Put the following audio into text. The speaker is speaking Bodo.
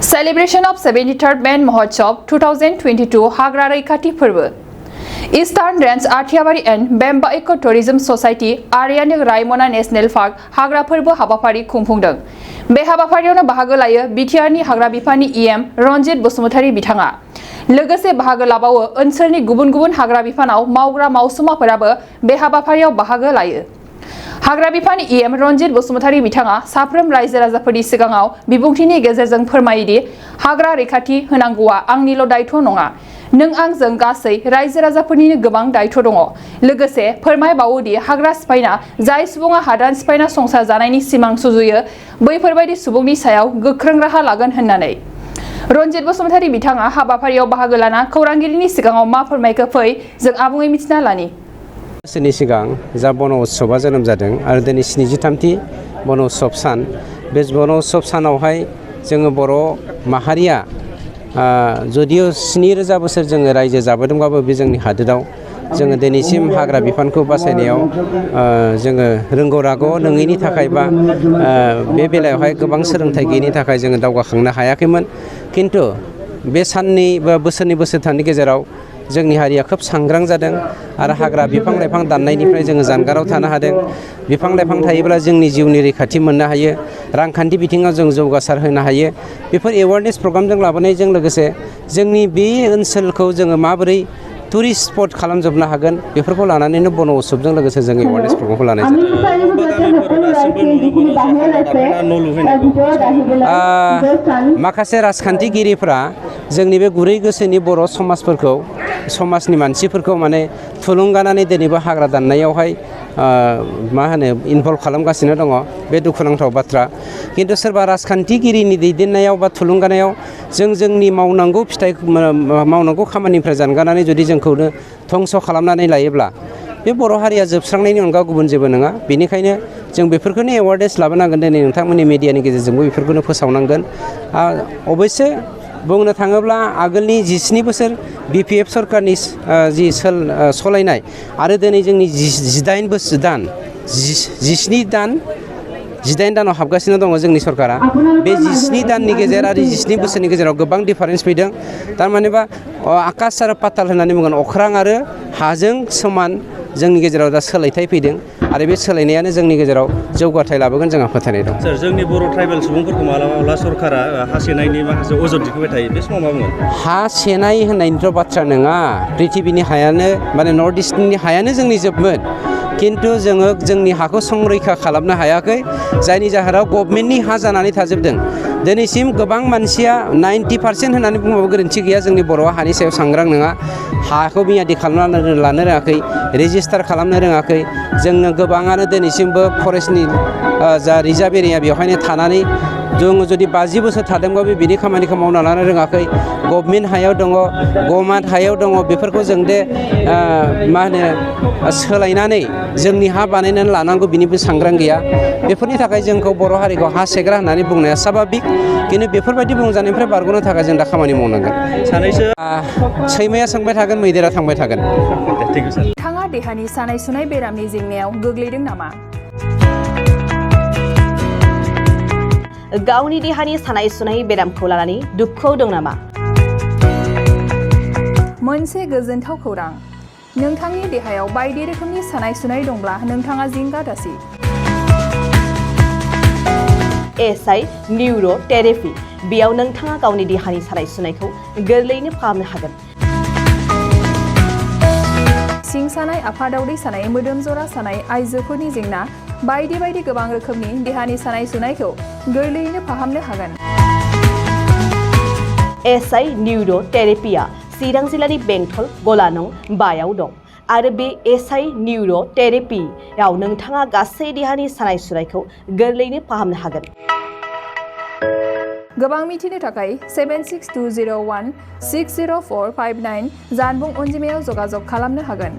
Celebration of 73rd Man Mahotsav 2022 Hagra Raikati Purba. Eastern Range Athiabari and Bamba Eco-Tourism Society Aaranyak Raimona National Park Hagra Purba Habafari Khumphungdों. बे हाबाफारियावनो बाहागो लायो बिटिआरनि हाग्रा बिफाननि EM रनजित बसुमतारी बिथाङा। लोगोसे बाहागो लाबावो ओनसोलनि गुबुन-गुबुन हाग्रा बिफानाव मावग्रा मावसुमाफोराबो बे हाबाफारियाव बाहागो लायो। हाग्रा बिफाननि EM रनजित बसुमतारी बिथाङा साफ्रोम रायजो राजाफोरनि सिगाङाव बिबुंथिनि गेजेरजों फोरमायोदि हाग्रा रैखाथि होनांगौआ आंनिल' दायथ' नङा। नों आंजों गासै रायजो राजाफोरनिनो गोबां दायथ' दङ। लोगोसे फोरमायबावोदि हाग्रा सिफायना जाय सुबुङा हादान सिफायना संसार जानायनि सिमां सुजुयो बैफोरबायदि सुबुंनि सायाव गोख्रों राहा लागोन होननानै। रनजित बसुमतारी बिथाङा हाबाफारियाव बाहागो लाना खौरांगिरिनि सिगाङाव मा फोरमायखो फै जों आबुङै मिथिना लानि। बोसोरनि सिगां जा बन उत्सवआ जोनोम जादों आरो दिनै 73थि बन उत्सव सान बे बन उत्सव सानावहाय जोङो बर' माहारिया जदियो 7000 बोसोर जोङो रायजो जाबोदोंबाबो बे जोंनि हादोराव जोङो दिनैसिम हाग्रा बिफानखौ बासायनायाव जोङो रोंगौ रागौ नङैनि थाखाय बा बे बेलायावहाय गोबां सोलोंथाइ गैयैनि थाखाय जोङो दावगाखांनो हायाखैमोन। किन्तु बे साननै बा बोसोरनै बोसोरथामनि गेजेराव जोंनि हारिया खोब सांग्रां जादों आरो हाग्रा बिफां लाइफां दाननायनिफ्राय जोङो जानगाराव थानो हादों। बिफां लाइफां थायोब्ला जोंनि जिउनि रैखाथि मोननो हायो, रांखान्थि बिथिङाव जों जौगासार होनो हायो। बेफोर एवारनेस प्रग्रामजों लाबोनायजों लोगोसे जोंनि बे ओनसोलखौ जोङो माबोरै टुरिस्ट स्पट खालामजोबनो हागोन बेफोरखौ लानानैनो बन उत्सवजों लोगोसे जों एवारनेस प्रग्रामखौ लानाय जादों। माखासे राजखान्थिगिरिफ्रा जोंनि बे गुरै गोसोनि बर' समाजफोरखौ समाजनि मानसिफोरखौ माने थुलुंगानानै दिनैबो हाग्रा दाननायावहाय इनभल्भ खालामगासिनो दङ। बे दुखुनांथाव बाथ्रा। किन्तु सोरबा राजखान्थिगिरिनि दैदेननायाव बा थुलुंगानायाव जों जोंनि मावनांगौ खामानिनिफ्राय जानगारनानै जुदि जोंखौनो धंस खालामनानै लायोब्ला बे बर' हारिया जोबस्रांनायनि अनगा गुबुन जेबो नङा। बेनिखायनो जों बेफोरखौनो एवारनेस लाबोनांगोन। दिनै नोंथांमोननि मिडियानि गेजेरजोंबो बेफोरखौनो फोसावनांगोन। अबयसे बुंनो थाङोब्ला आगोलनि 17 बोसोर BPF सरकारनि जि सलायनाय आरो दिनै जोंनि 17 दानाव हाबगासिनो दङ जोंनि सरकारा। बे 17 दाननि गेजेर आरो 17 बोसोरनि गेजेराव गोबां डिफारेन्स फैदों। थारमानेबा आकाश आरो पाताल होननानै बुंगोन, अख्रां आरो हाजों समान जोंनि गेजेराव दा सोलायथाय फैदों आरो बे सोलायनायानो जोंनि गेजेराव जौगाथाय लाबोगोन जोंहा फोथायनाय दं। सर, जोंनि बर' ट्राइबेल सुबुंफोरखौ माब्ला सरकारा हा सेनायनि माखासे अजद दिखोबाय थायो, बे समाव मा बुङो? हा सेनाय होननायनिथ' बाथ्रा नङा। पृथिबिनि हायानो माने नर्थ इस्टनि हायानो जोंनि जोबमोन। किन्तु जोङो जोंनि हाखौ संरैखा खालामनो हायाखै, जायनि जाहोनाव गभर्नमेन्टनि हा जानानै थाजोबदों। दिनैसिम गोबां मानसिया 90% होननानै बुंबाबो गोरोन्थि गैया जोंनि बर'आ हानि सायाव सांग्रां नङा। हाखौ मियादि खालामना लानो रोङाखै, रेजिस्टार खालामनो रोङाखै। जोङो गोबाङानो दिनैसिमबो फरेस्टनि जा रिजार्भ एरिया बेवहायनो थानानै जोङो जुदि 50 बोसोर थादोंबाबो बिनि खामानिखौ मावना लानो रोङाखै। गभर्नमेन्ट हायाव दङ, गभर्नमेन्ट हायाव दङ, बेफोरखौ जों सोलायनानै जोंनि हा बानायनानै लानांगौ बिनिबो सांग्रां गैया। बेफोरनि थाखाय जोंखौ बर' हारिखौ हा सेग्रा होननानै बुंनाया साभाबिक। किन्तु बेफोरबायदि बुंजानायनिफ्राय बारग'नो थाखाय जों दा खामानि मावनांगोन। सानैसो सैमाया सोंबाय थागोन, मैदेरा थांबाय थागोन। नोंथाङा देहानि सानाय सुनाय बेरामनि जेंनायाव गोग्लैदों नामा? गावनि देहानि सानाय सुनाय बेरामखौ लानानै दुखुआव दं नामा? मोनसे गोजोनथाव खौरां, नोंथांनि देहायाव बायदि रोखोमनि सानाय सुनाय दंब्ला नोंथाङा जिंगा दासि। SI निउर' थेरापि, बेयाव नोंथाङा गावनि देहानि सानाय सुनायखौ गोरलैयैनो फाहामनो हागोन। सिं सानाय, आफादावदै सानाय, मोदोम जरा सानाय, आइजोफोरनि जेंना, बायदि बायदि गोबां रोखोमनि देहानि सानाय सुनायखौ गोरलैयैनो फाहामनो हागोन। SI निउर' थेरापिया चिरां जिल्लानि बेंटल गलानं 5आव दं आरो बे SI निउर' थेरापियाव नोंथाङा गासै देहानि सानाय सुनायखौ गोरलैयैनो फाहामनो हागोन। गोबां मिथिनो थाखाय 7620160459 जानबुं अनजिमायाव जगाजग खालामनो हागोन।